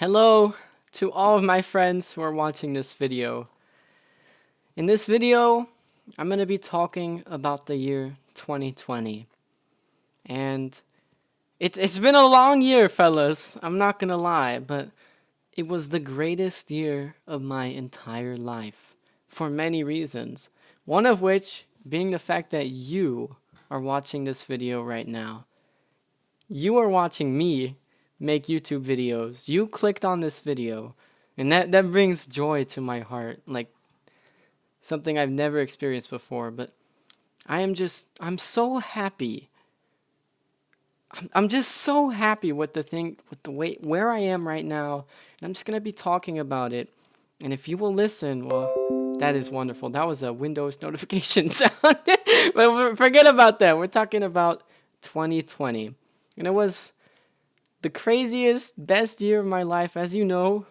Hello to all of my friends who are watching this video. In this video, I'm going to be talking about the year 2020. And it's been a long year, fellas. I'm not going to lie, but it was the greatest year of my entire life for many reasons. One of which being the fact that you are watching this video right now. You are watching me make YouTube videos. You clicked on this video, and that brings joy to my heart, like something I've never experienced before. But I'm so happy. I'm just so happy with the way where I am right now, and I'm just gonna be talking about it. And if you will listen, well, that is wonderful. That was a Windows notification sound, but forget about that. We're talking about 2020, and it was the craziest, best year of my life. As you know,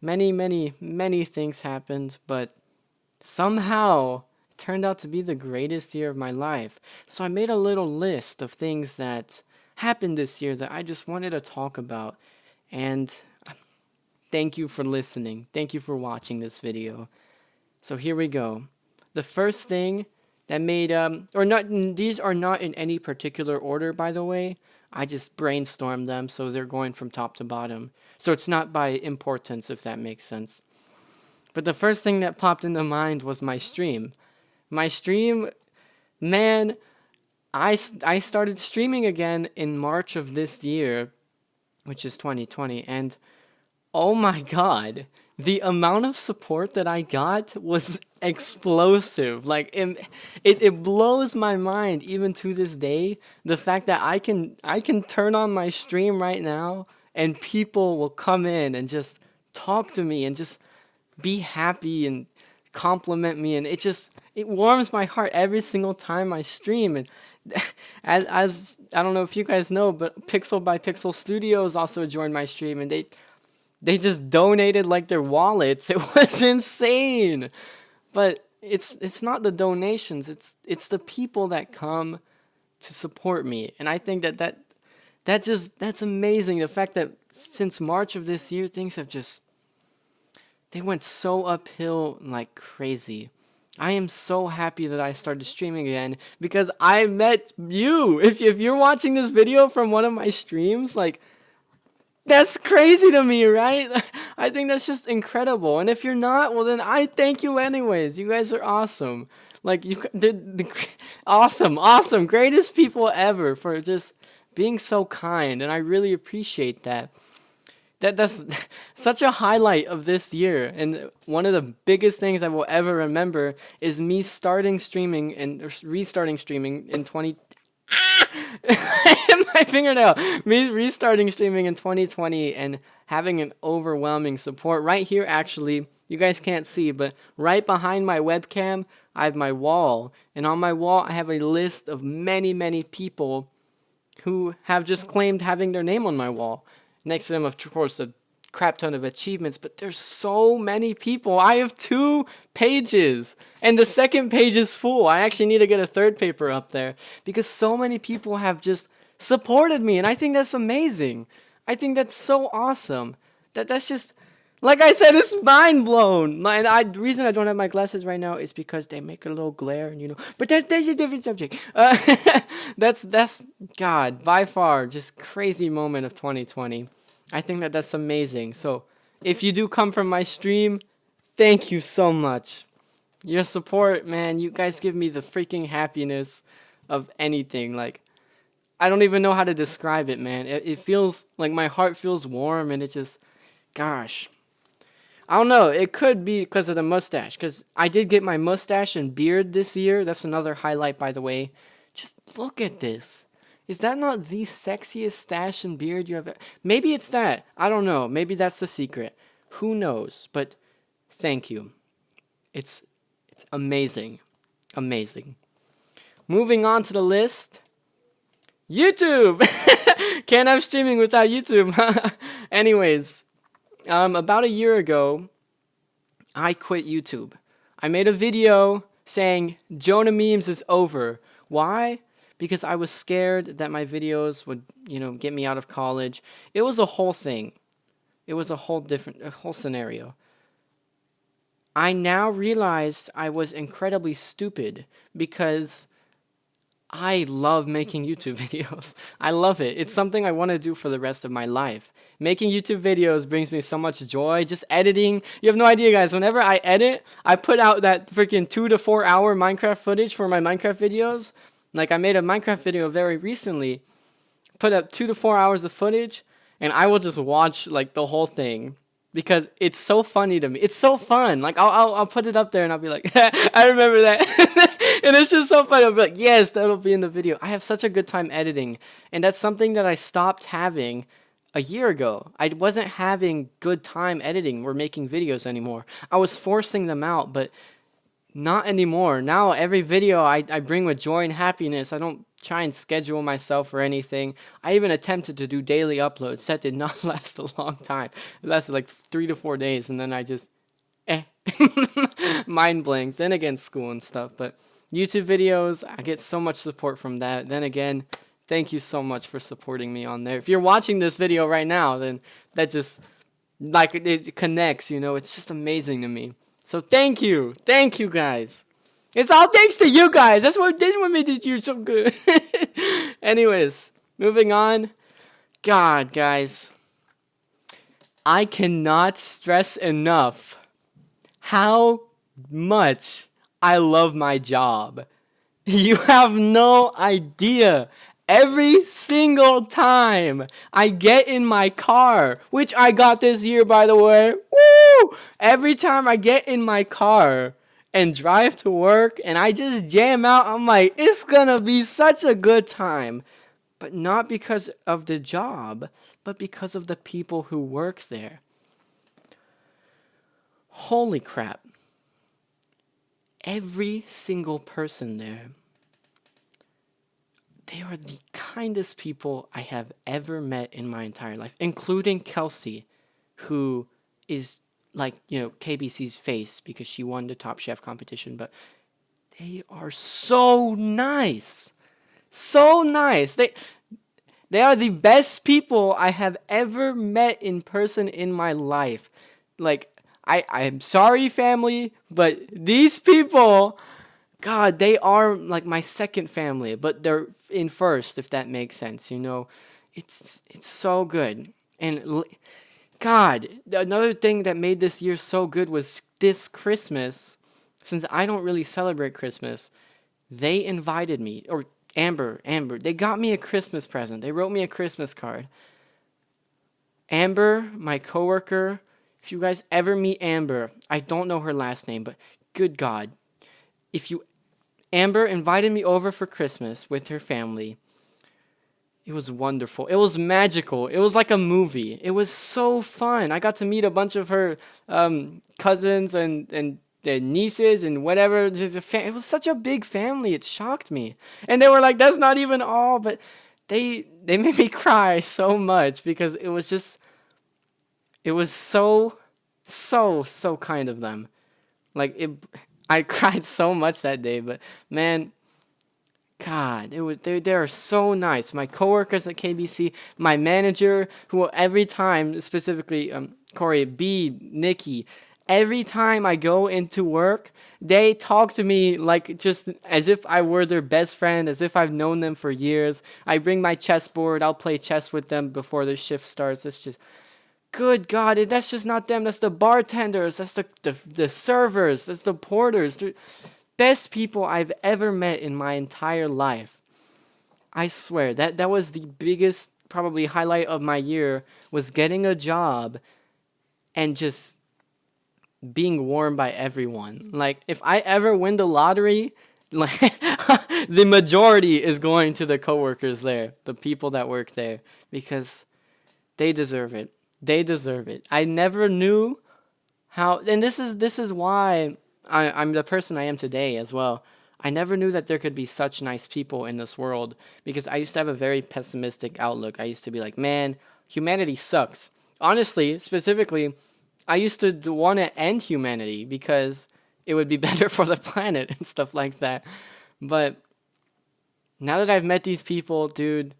many things happened, but somehow it turned out to be the greatest year of my life. So I made a little list of things that happened this year that I just wanted to talk about. And thank you for listening. Thank you for watching this video. So here we go. The first thing that made, these are not in any particular order, by the way. I just brainstormed them, so they're going from top to bottom. So it's not by importance, if that makes sense. But the first thing that popped into mind was my stream. My stream, man, I started streaming again in March of this year, which is 2020, and oh my god, the amount of support that I got was explosive. Like it blows my mind even to this day, the fact that I can turn on my stream right now and people will come in and just talk to me and just be happy and compliment me, and it warms my heart every single time I stream. And as I don't know if you guys know, but Pixel by Pixel Studios also joined my stream, and they just donated like their wallets. It was insane. But it's not the donations, it's the people that come to support me. And I think that's amazing. The fact that since March of this year, things have they went so uphill like crazy. I am so happy that I started streaming again because I met you. If you're watching this video from one of my streams, like, that's crazy to me, right? I think that's just incredible. And if you're not, well, then I thank you anyways. You guys are awesome. Like, awesome, greatest people ever for just being so kind, and I really appreciate that. That's such a highlight of this year, and one of the biggest things I will ever remember is me starting streaming and restarting streaming in 20. My fingernail. Me restarting streaming in 2020 and having an overwhelming support right here. Actually, you guys can't see, but right behind my webcam, I have my wall, and on my wall, I have a list of many people who have just claimed having their name on my wall. Next to them, of course, a crap ton of achievements, but there's so many people. I have 2 pages, and the second page is full. I actually need to get a third paper up there because so many people have just supported me, and I think that's amazing. I think that's so awesome. That's just, like I said, it's mind blown. The reason I don't have my glasses right now is because they make a little glare, and but that's a different subject. That's God, by far, just crazy moment of 2020. I think that's amazing. So if you do come from my stream, thank you so much. Your support, man, you guys give me the freaking happiness of anything. Like, I don't even know how to describe it, man. It feels like my heart feels warm, and it just, gosh. I don't know. It could be because of the mustache, because I did get my mustache and beard this year. That's another highlight, by the way. Just look at this. Is that not the sexiest stash and beard you have? Maybe it's that. I don't know. Maybe that's the secret. Who knows? But thank you. It's amazing. Amazing. Moving on to the list. YouTube! Can't have streaming without YouTube. Anyways, about a year ago, I quit YouTube. I made a video saying Jonah memes is over. Why? Because I was scared that my videos would, get me out of college. It was a whole thing. It was a whole scenario. I now realized I was incredibly stupid because I love making YouTube videos. I love it. It's something I want to do for the rest of my life. Making YouTube videos brings me so much joy. Just editing. You have no idea, guys. Whenever I edit, I put out that freaking 2 to 4 hour Minecraft footage for my Minecraft videos. Like, I made a Minecraft video very recently, put up 2 to 4 hours of footage, and I will just watch like the whole thing because it's so funny to me. It's so fun. Like, I'll put it up there and I'll be like, I remember that. And it's just so funny. I'll be like, yes, that'll be in the video. I have such a good time editing, and that's something that I stopped having a year ago. I wasn't having good time editing or making videos anymore. I was forcing them out, but not anymore. Now every video I bring with joy and happiness. I don't try and schedule myself or anything. I even attempted to do daily uploads. That did not last a long time. It lasted like 3 to 4 days, and then I just mind blanked. Then again, school and stuff. But YouTube videos, I get so much support from that. Then again, thank you so much for supporting me on there. If you're watching this video right now, then that just, like, it connects, you know. It's just amazing to me. So thank you guys. It's all thanks to you guys. That's what made you so good. Anyways, moving on. God, guys, I cannot stress enough how much I love my job. You have no idea. Every single time I get in my car, which I got this year, by the way, woo! Every time I get in my car and drive to work and I just jam out, I'm like, it's gonna be such a good time. But not because of the job, but because of the people who work there. Holy crap. Every single person there, they are the kindest people I have ever met in my entire life, including Kelsey, who is like, you know, KBC's face because she won the Top Chef competition. But they are so nice. So nice. They are the best people I have ever met in person in my life. Like, I'm sorry, family, but these people, God, they are like my second family, but they're in first, if that makes sense, you know. It's so good. And God, another thing that made this year so good was this Christmas. Since I don't really celebrate Christmas, they invited me, or Amber, they got me a Christmas present. They wrote me a Christmas card. Amber, my coworker, if you guys ever meet Amber, I don't know her last name, but good God, Amber invited me over for Christmas with her family. It was wonderful. It was magical. It was like a movie. It was so fun. I got to meet a bunch of her cousins and their nieces and whatever. It was such a big family. It shocked me. And they were like, that's not even all. But they made me cry so much because it was so kind of them. Like, I cried so much that day, but man, God, they are so nice. My coworkers at KBC, my manager, who every time, specifically Corey, B, Nikki, every time I go into work, they talk to me like just as if I were their best friend, as if I've known them for years. I bring my chessboard, I'll play chess with them before the shift starts. It's just, good God, that's just not them. That's the bartenders. That's the servers. That's the porters. They're best people I've ever met in my entire life. I swear, that was the biggest probably highlight of my year, was getting a job and just being warmed by everyone. Like, if I ever win the lottery, like the majority is going to the coworkers there, the people that work there, because they deserve it. They deserve it. I never knew how, and this is why I'm the person I am today as well. I never knew that there could be such nice people in this world, because I used to have a very pessimistic outlook. I used to be like, man, humanity sucks. Honestly, specifically, I used to want to end humanity because it would be better for the planet and stuff like that. But now that I've met these people, dude,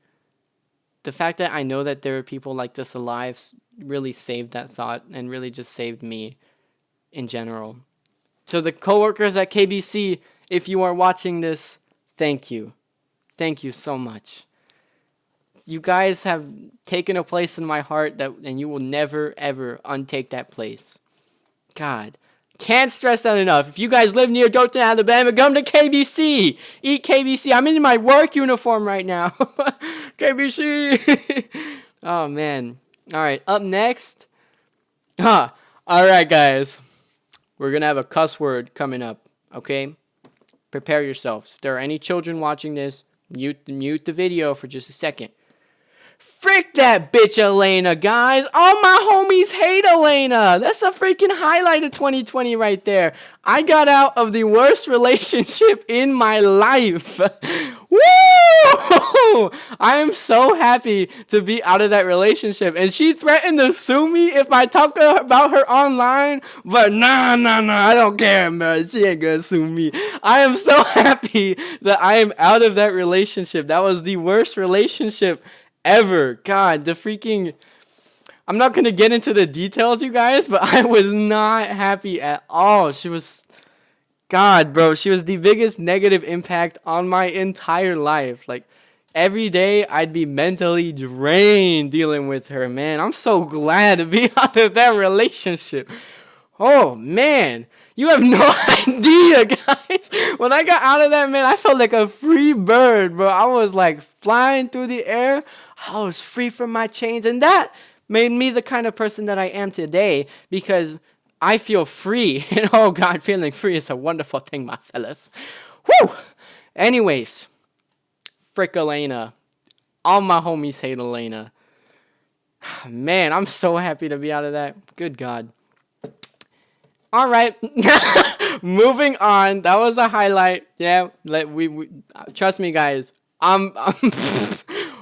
the fact that I know that there are people like this alive really saved that thought and really just saved me in general. So the coworkers at KBC, if you are watching this, thank you. Thank you so much. You guys have taken a place in my heart and you will never ever untake that place. God, can't stress that enough. If you guys live near Dothan, Alabama, come to KBC. Eat KBC. I'm in my work uniform right now. KBC. Oh man. All right. Up next. All right, guys. We're gonna have a cuss word coming up. Okay. Prepare yourselves. If there are any children watching this, mute the video for just a second. Frick that bitch Elena, guys. All my homies hate Elena. That's a freaking highlight of 2020 right there. I got out of the worst relationship in my life. Woo! I am so happy to be out of that relationship. And she threatened to sue me if I talk about her online. But nah, I don't care, man. She ain't gonna sue me. I am so happy that I am out of that relationship. That was the worst relationship ever. God, the freaking... I'm not going to get into the details, you guys, but I was not happy at all. She was... God, bro, she was the biggest negative impact on my entire life. Like, every day I'd be mentally drained dealing with her, man. I'm so glad to be out of that relationship. Oh, man. You have no idea, guys. When I got out of that, man, I felt like a free bird, bro. I was like flying through the air. I was free from my chains. And that made me the kind of person that I am today because I feel free. And oh, God, feeling free is a wonderful thing, my fellas. Whew. Anyways, frick Elena. All my homies hate Elena. Man, I'm so happy to be out of that. Good God. All right, moving on. That was a highlight. Yeah, we trust me, guys.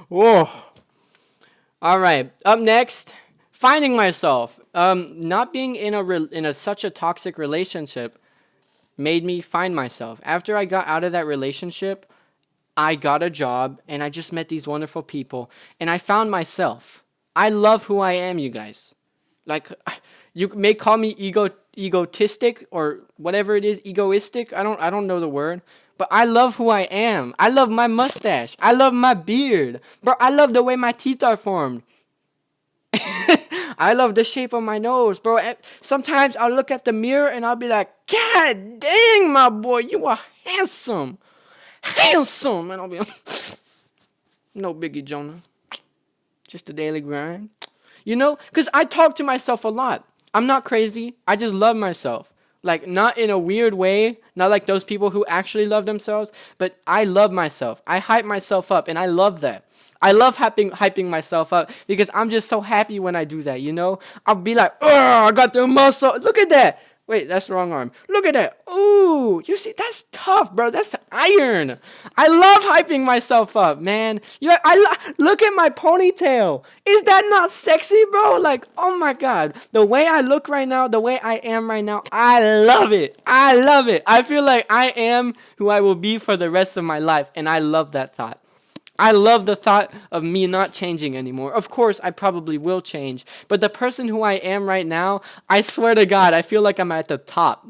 Whoa. All right, up next, finding myself. Not being in such a toxic relationship made me find myself. After I got out of that relationship, I got a job and I just met these wonderful people and I found myself. I love who I am, you guys. Like, you may call me egotistic or whatever it is, egoistic. I don't know the word, but I love who I am. I love my mustache. I love my beard. Bro, I love the way my teeth are formed. I love the shape of my nose, bro. Sometimes I'll look at the mirror and I'll be like, God dang, my boy, you are handsome. Handsome. And I'll be like, no biggie, Jonah. Just a daily grind. You know, because I talk to myself a lot. I'm not crazy. I just love myself. Like, not in a weird way. Not like those people who actually love themselves. But I love myself. I hype myself up. And I love that. I love hyping myself up. Because I'm just so happy when I do that, you know? I'll be like, oh, I got the muscle. Look at that. Wait, that's the wrong arm. Look at that. Ooh, you see, that's tough, bro. That's iron. I love hyping myself up, man. Look at my ponytail. Is that not sexy, bro? Like, oh my God. The way I look right now, the way I am right now, I love it. I love it. I feel like I am who I will be for the rest of my life, and I love that thought. I love the thought of me not changing anymore. Of course, I probably will change. But the person who I am right now, I swear to God, I feel like I'm at the top.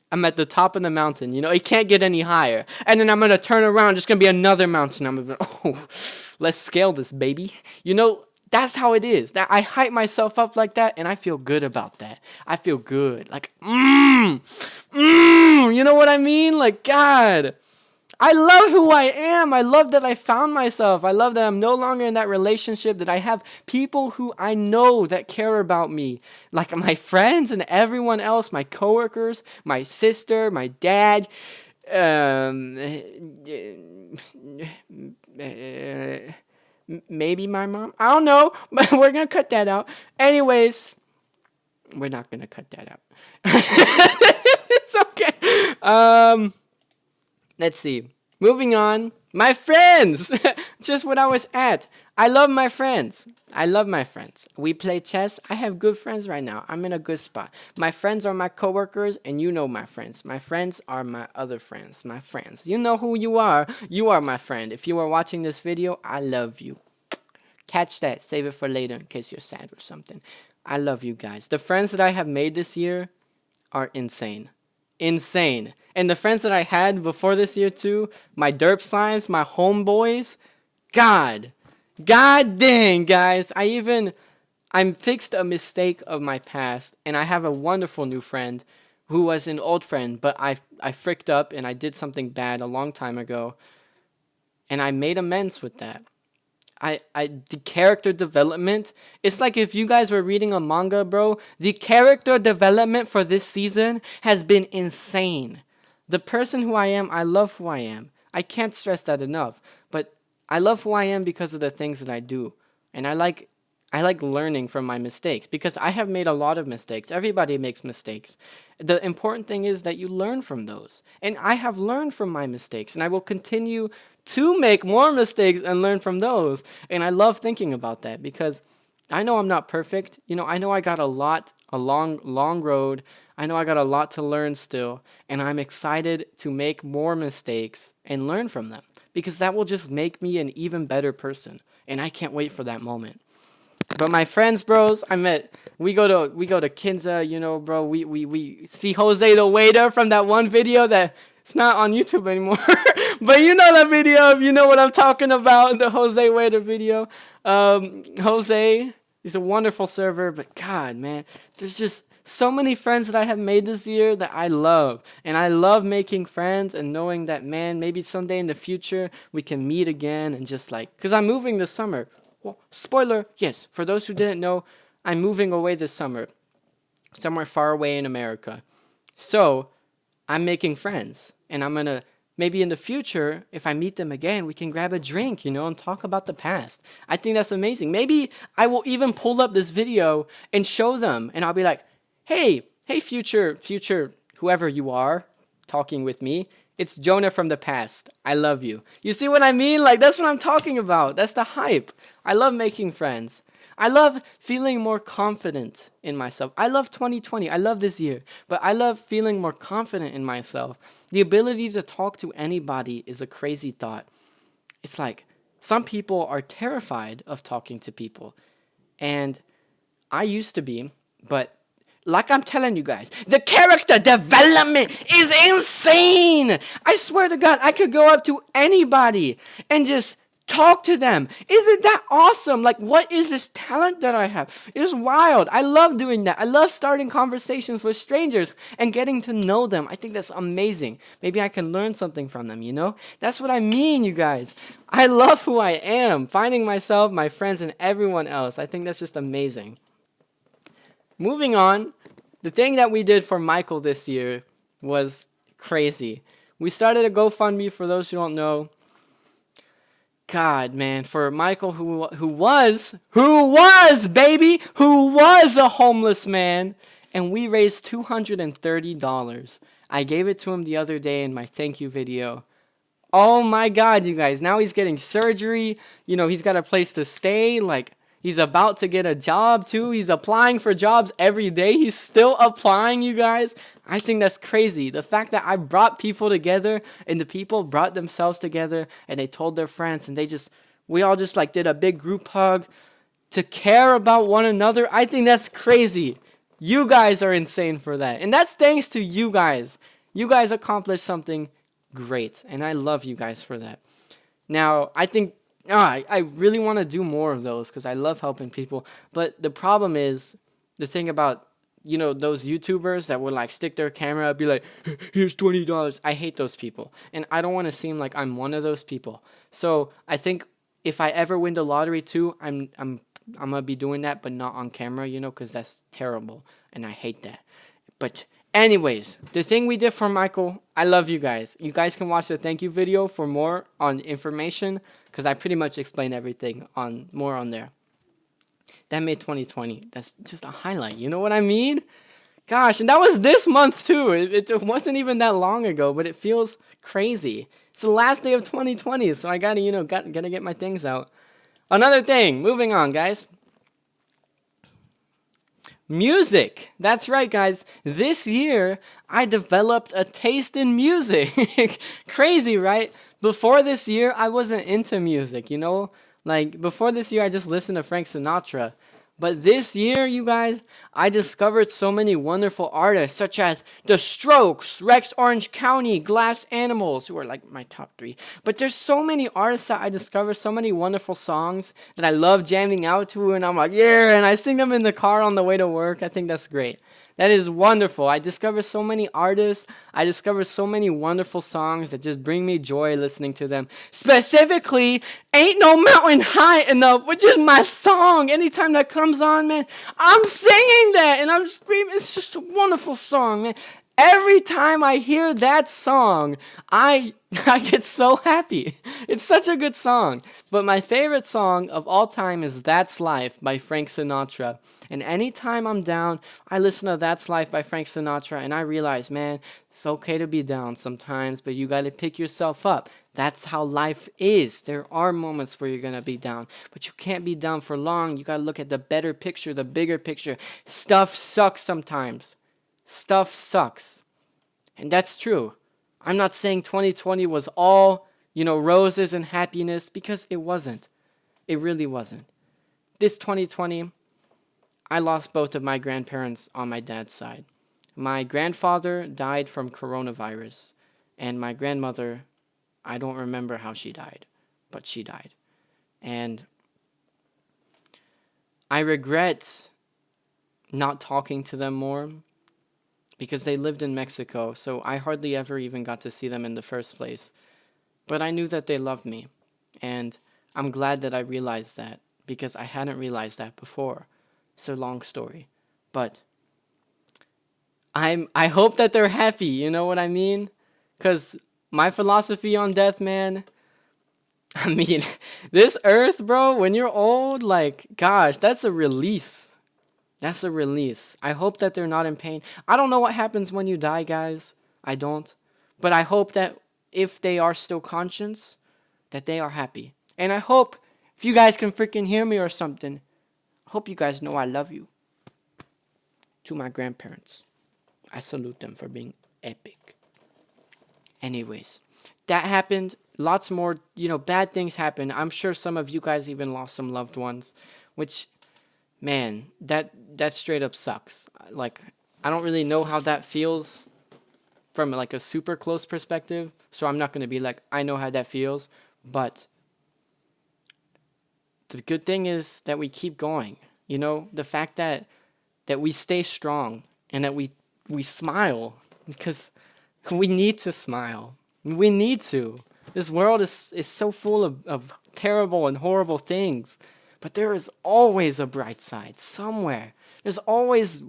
I'm at the top of the mountain. You know, it can't get any higher. And then I'm going to turn around. Just going to be another mountain. I'm going to oh, let's scale this, baby. You know, that's how it is. That I hype myself up like that, and I feel good about that. I feel good. Like, you know what I mean? Like, God. I love who I am. I love that I found myself. I love that I'm no longer in that relationship, that I have people who I know that care about me. Like my friends and everyone else, my coworkers, my sister, my dad, maybe my mom. I don't know, but we're going to cut that out. Anyways, we're not going to cut that out. It's okay. Let's see. Moving on. My friends! Just what I was at. I love my friends. I love my friends. We play chess. I have good friends right now. I'm in a good spot. My friends are my coworkers, and you know my friends. My friends are my other friends. My friends. You know who you are. You are my friend. If you are watching this video, I love you. Catch that. Save it for later in case you're sad or something. I love you guys. The friends that I have made this year are insane. Insane. And the friends that I had before this year too, my derp slimes, my homeboys, God dang, guys. I fixed a mistake of my past, and I have a wonderful new friend who was an old friend, but I fricked up and I did something bad a long time ago, and I made amends with that. The character development, it's like if you guys were reading a manga, bro, the character development for this season has been insane. The person who I am, I love who I am. I can't stress that enough, but I love who I am because of the things that I do. And I like learning from my mistakes because I have made a lot of mistakes. Everybody makes mistakes. The important thing is that you learn from those. And I have learned from my mistakes, and I will continue to make more mistakes and learn from those. And I love thinking about that because I know I'm not perfect. You know, I know I got a long road. I know I got a lot to learn still, and I'm excited to make more mistakes and learn from them because that will just make me an even better person. And I can't wait for that moment. But my friends, bros, we go to Kinza, you know, bro. We see Jose the waiter from that one video that it's not on YouTube anymore. But you know that video, if you know what I'm talking about, the Jose waiter video. Jose is a wonderful server, but God, man, there's just so many friends that I have made this year that I love. And I love making friends and knowing that, man, maybe someday in the future we can meet again and just like, because I'm moving this summer. Well, spoiler, yes, for those who didn't know, I'm moving away this summer, somewhere far away in America. So I'm making friends, and I'm going to, maybe in the future, if I meet them again, we can grab a drink, you know, and talk about the past. I think that's amazing. Maybe I will even pull up this video and show them, and I'll be like, hey, future, whoever you are talking with me, it's Jonah from the past. I love you. You see what I mean? Like, that's what I'm talking about. That's the hype. I love making friends. I love feeling more confident in myself. I love 2020. I love this year. But I love feeling more confident in myself. The ability to talk to anybody is a crazy thought. It's like some people are terrified of talking to people. And I used to be, but like I'm telling you guys, the character development is insane. I swear to God, I could go up to anybody and just talk to them. Isn't that awesome? Like, what is this talent that I have? It's wild. I love doing that. I love starting conversations with strangers and getting to know them. I think that's amazing. Maybe I can learn something from them, you know? That's what I mean, you guys. I love who I am. Finding myself, my friends, and everyone else. I think that's just amazing. Moving on, the thing that we did for Michael this year was crazy. We started a GoFundMe, for those who don't know. God, man, for Michael, who was a homeless man, and we raised $230. I gave it to him the other day in my thank you video. Oh my God, you guys, now he's getting surgery. You know, he's got a place to stay, like, he's about to get a job too. He's applying for jobs every day. He's still applying, you guys. I think that's crazy. The fact that I brought people together and the people brought themselves together and they told their friends and we all just like did a big group hug to care about one another. I think that's crazy. You guys are insane for that. And that's thanks to you guys. You guys accomplished something great. And I love you guys for that. Now, I think I really want to do more of those because I love helping people. But the problem is, the thing about, you know, those YouTubers that would like stick their camera up, be like, here's $20. I hate those people. And I don't want to seem like I'm one of those people. So I think if I ever win the lottery too, I'm going to be doing that, but not on camera, you know, because that's terrible. And I hate that. But anyways, the thing we did for Michael, I love you guys. You guys can watch the thank you video for more on information because I pretty much explain everything more on there. That made 2020. That's just a highlight. You know what I mean? Gosh, and that was this month too. It wasn't even that long ago, but it feels crazy. It's the last day of 2020, so I gotta, you know, gotta get my things out. Another thing, moving on, guys. Music. That's right, guys. This year, I developed a taste in music. Crazy, right? Before this year, I wasn't into music, you know? Like, before this year, I just listened to Frank Sinatra. But this year, you guys, I discovered so many wonderful artists, such as The Strokes, Rex Orange County, Glass Animals, who are like my top 3. But there's so many artists that I discovered, so many wonderful songs that I love jamming out to, and I'm like, yeah, and I sing them in the car on the way to work. I think that's great. That is wonderful. I discovered so many artists. I discovered so many wonderful songs that just bring me joy listening to them. Specifically, Ain't No Mountain High Enough, which is my song. Anytime that comes on, man, I'm singing that and I'm screaming. It's just a wonderful song, man. Every time I hear that song, I get so happy. It's such a good song. But my favorite song of all time is That's Life by Frank Sinatra. And anytime I'm down, I listen to That's Life by Frank Sinatra and I realize, man, it's okay to be down sometimes, but you got to pick yourself up. That's how life is. There are moments where you're going to be down, but you can't be down for long. You got to look at the better picture, the bigger picture. Stuff sucks sometimes. Stuff sucks. And that's true. I'm not saying 2020 was all, roses and happiness, because it wasn't. It really wasn't. This 2020, I lost both of my grandparents on my dad's side. My grandfather died from coronavirus, and my grandmother, I don't remember how she died, but she died. And I regret not talking to them more, because they lived in Mexico, so I hardly ever even got to see them in the first place. But I knew that they loved me, and I'm glad that I realized that, because I hadn't realized that before. It's a long story, but I hope that they're happy, you know what I mean? Because my philosophy on death, man, I mean, this earth, bro, when you're old, like, gosh, that's a release. That's a release. I hope that they're not in pain. I don't know what happens when you die, guys. I don't. But I hope that if they are still conscious, that they are happy. And I hope, if you guys can freaking hear me or something, I hope you guys know I love you. To my grandparents, I salute them for being epic. Anyways, that happened. Lots more, bad things happened. I'm sure some of you guys even lost some loved ones, which... man, that straight up sucks. Like, I don't really know how that feels from like a super close perspective, so I'm not going to be like, I know how that feels, but the good thing is that we keep going. The fact that we stay strong and that we smile, because we need to smile. We need to. This world is so full of terrible and horrible things. But there is always a bright side somewhere. There's always,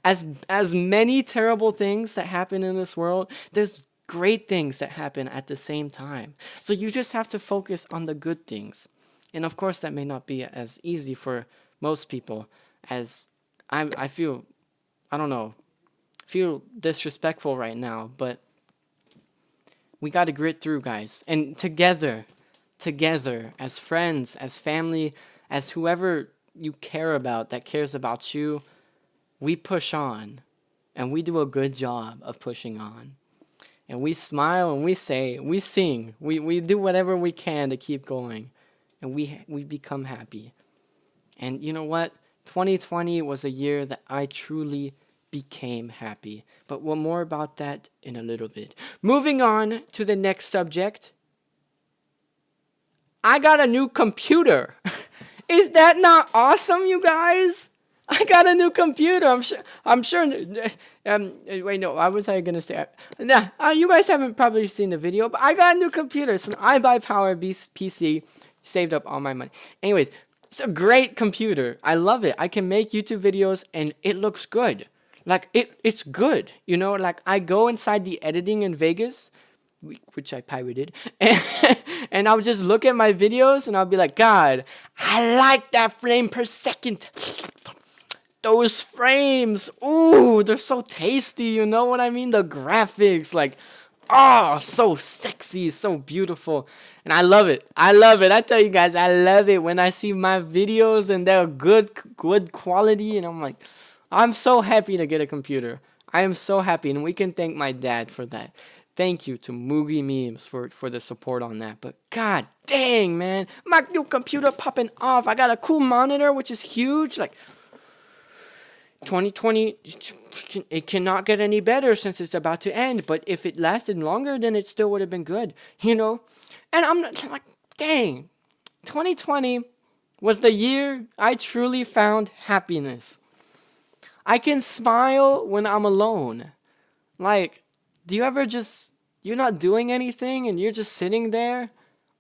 as many terrible things that happen in this world, there's great things that happen at the same time. So you just have to focus on the good things. And of course, that may not be as easy for most people, as I feel, I don't know, feel disrespectful right now, but we got to grit through, guys. And together, as friends, as family, as whoever you care about that cares about you, we push on, and we do a good job of pushing on. And we smile, and we sing, we do whatever we can to keep going, and we become happy. And you know what? 2020 was a year that I truly became happy. But we'll more about that in a little bit. Moving on to the next subject. I got a new computer. Is that not awesome, you guys? I got a new computer. I'm sure. Wait, no. What was I gonna say? You guys haven't probably seen the video, but I got a new computer. It's an iBuyPower PC. Saved up all my money. Anyways, it's a great computer. I love it. I can make YouTube videos, and it looks good. Like it's good. Like I go inside the editing in Vegas, which I pirated, and I'll just look at my videos and I'll be like, God, I like that frame per second. Those frames, ooh, they're so tasty, you know what I mean? The graphics, like, oh, so sexy, so beautiful. And I love it. I tell you guys, I love it when I see my videos and they're good quality. And I'm like, I'm so happy to get a computer. I am so happy. And we can thank my dad for that. Thank you to Moogie Memes for the support on that. But God dang, man, my new computer popping off. I got a cool monitor, which is huge. Like, 2020, it cannot get any better since it's about to end. But if it lasted longer, then it still would have been good, you know? And I'm like, dang, 2020 was the year I truly found happiness. I can smile when I'm alone. Like, do you ever just, you're not doing anything and you're just sitting there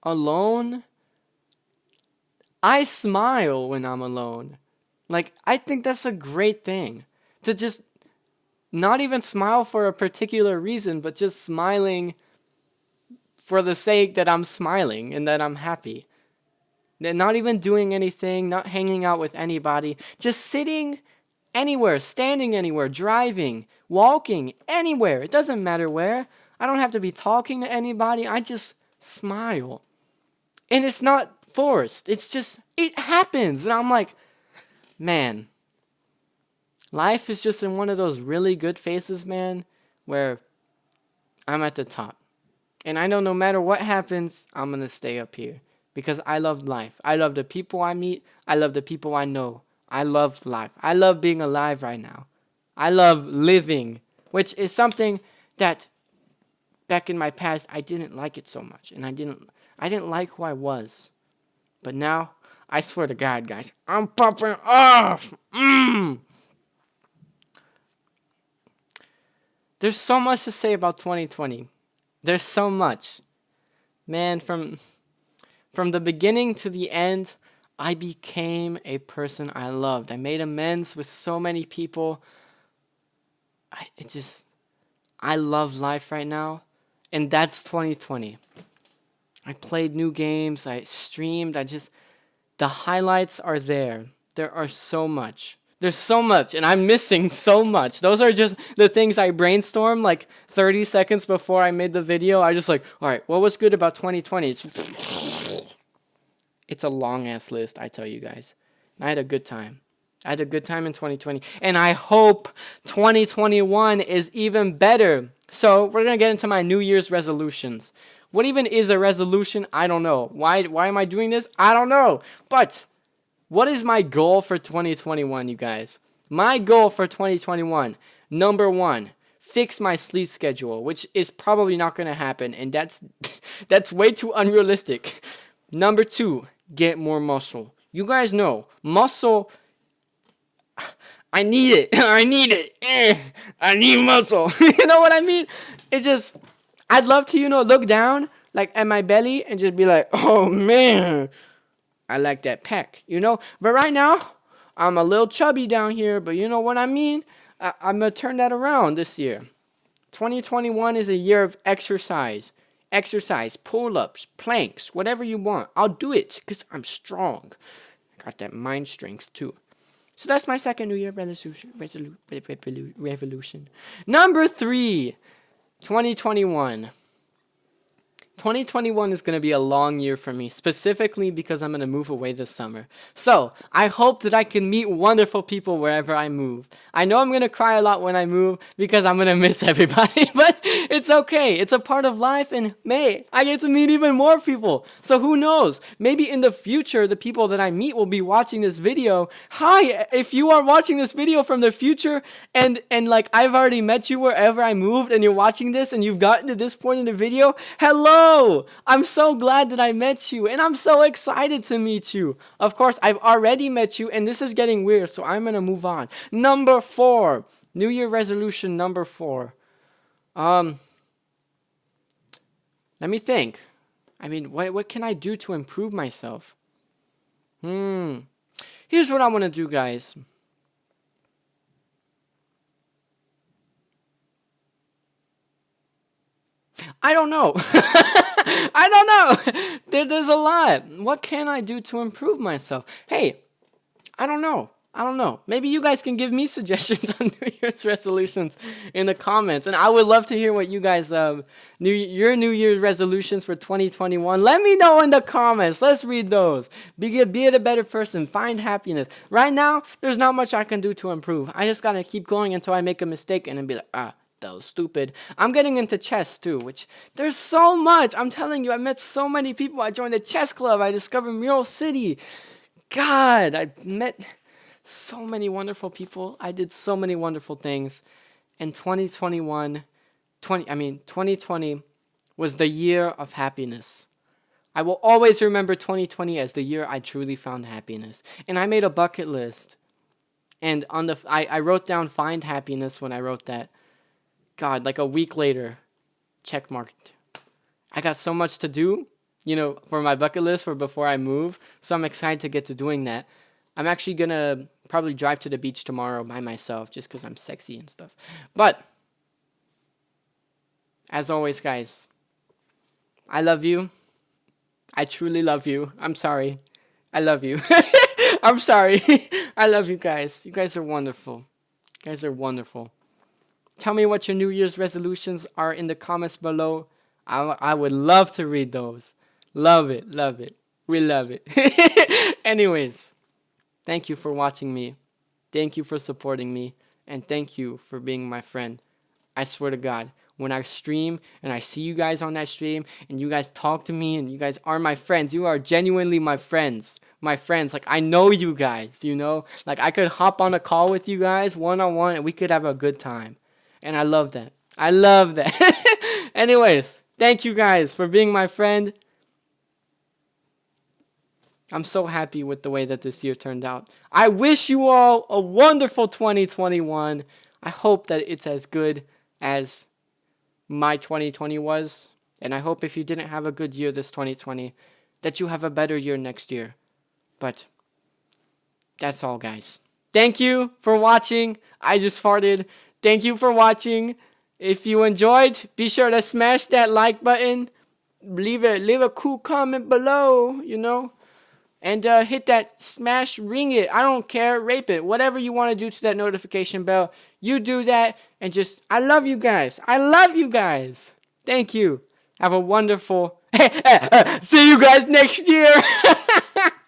alone? I smile when I'm alone. Like, I think that's a great thing. To just not even smile for a particular reason, but just smiling for the sake that I'm smiling and that I'm happy. Not even doing anything, not hanging out with anybody, just sitting anywhere, standing anywhere, driving, walking, anywhere. It doesn't matter where. I don't have to be talking to anybody. I just smile. And it's not forced. It's just, it happens. And I'm like, man, life is just in one of those really good phases, man, where I'm at the top. And I know no matter what happens, I'm going to stay up here. Because I love life. I love the people I meet. I love the people I know. I love life. I love being alive right now. I love living, which is something that back in my past I didn't like it so much, and I didn't like who I was. But now, I swear to God, guys, I'm popping off. There's so much to say about 2020. There's so much. Man, from the beginning to the end, I became a person I loved. I made amends with so many people. I love life right now. And that's 2020. I played new games. I streamed. The highlights are there. There are so much. There's so much, and I'm missing so much. Those are just the things I brainstormed like 30 seconds before I made the video. I just like, all right, what was good about 2020? It's a long-ass list, I tell you guys. I had a good time. I had a good time in 2020. And I hope 2021 is even better. So we're going to get into my New Year's resolutions. What even is a resolution? I don't know. Why am I doing this? I don't know. But what is my goal for 2021, you guys? My goal for 2021, number one, fix my sleep schedule, which is probably not going to happen. And that's way too unrealistic. Number two, get more muscle. You guys know, muscle, I need it. I need it. I need muscle. You know what I mean? It's just, I'd love to, look down like at my belly and just be like, oh man, I like that pack, But right now, I'm a little chubby down here, but you know what I mean? I'm going to turn that around this year. 2021 is a year of exercise. Exercise, pull-ups, planks, whatever you want. I'll do it because I'm strong. I got that mind strength too. So that's my second New Year revolution. Number 3, 2021. 2021 is going to be a long year for me, specifically because I'm going to move away this summer. So, I hope that I can meet wonderful people wherever I move. I know I'm going to cry a lot when I move because I'm going to miss everybody, but it's okay. It's a part of life, and May, I get to meet even more people. So who knows? Maybe in the future, the people that I meet will be watching this video. Hi, if you are watching this video from the future, and like I've already met you wherever I moved, and you're watching this, and you've gotten to this point in the video, hello! I'm so glad that I met you, and I'm so excited to meet you. Of course, I've already met you, and this is getting weird, so I'm gonna move on. Number 4, New Year resolution number 4. Let me think. I mean, what can I do to improve myself? Here's what I want to do, guys. I don't know. I don't know. There's a lot. What can I do to improve myself? Hey, I don't know. Maybe you guys can give me suggestions on New Year's resolutions in the comments. And I would love to hear what you guys, your New Year's resolutions for 2021. Let me know in the comments. Let's read those. Be a better person. Find happiness. Right now, there's not much I can do to improve. I just got to keep going until I make a mistake and then be like, that was stupid. I'm getting into chess too, which there's so much. I'm telling you, I met so many people. I joined a chess club. I discovered Mural City. God, I met so many wonderful people. I did so many wonderful things. And 2020 was the year of happiness. I will always remember 2020 as the year I truly found happiness. And I made a bucket list. And I wrote down find happiness when I wrote that. God, like a week later, check marked. I got so much to do, for my bucket list for before I move. So I'm excited to get to doing that. I'm actually going to probably drive to the beach tomorrow by myself just because I'm sexy and stuff. But, as always, guys, I love you. I truly love you. I'm sorry. I love you. I'm sorry. I love you guys. You guys are wonderful. You guys are wonderful. Tell me what your New Year's resolutions are in the comments below. I would love to read those. Love it. Love it. We love it. Anyways, thank you for watching me. Thank you for supporting me. And thank you for being my friend. I swear to God, when I stream and I see you guys on that stream and you guys talk to me and you guys are my friends, you are genuinely my friends. My friends, like I know you guys, like I could hop on a call with you guys one-on-one and we could have a good time. And I love that. I love that. Anyways, thank you guys for being my friend. I'm so happy with the way that this year turned out. I wish you all a wonderful 2021. I hope that it's as good as my 2020 was. And I hope if you didn't have a good year this 2020, that you have a better year next year. But that's all, guys. Thank you for watching. I just farted. Thank you for watching. If you enjoyed, be sure to smash that like button. Leave a cool comment below, And hit that smash, ring it. I don't care. Rape it. Whatever you want to do to that notification bell, you do that. And just, I love you guys. I love you guys. Thank you. Have a wonderful... See you guys next year.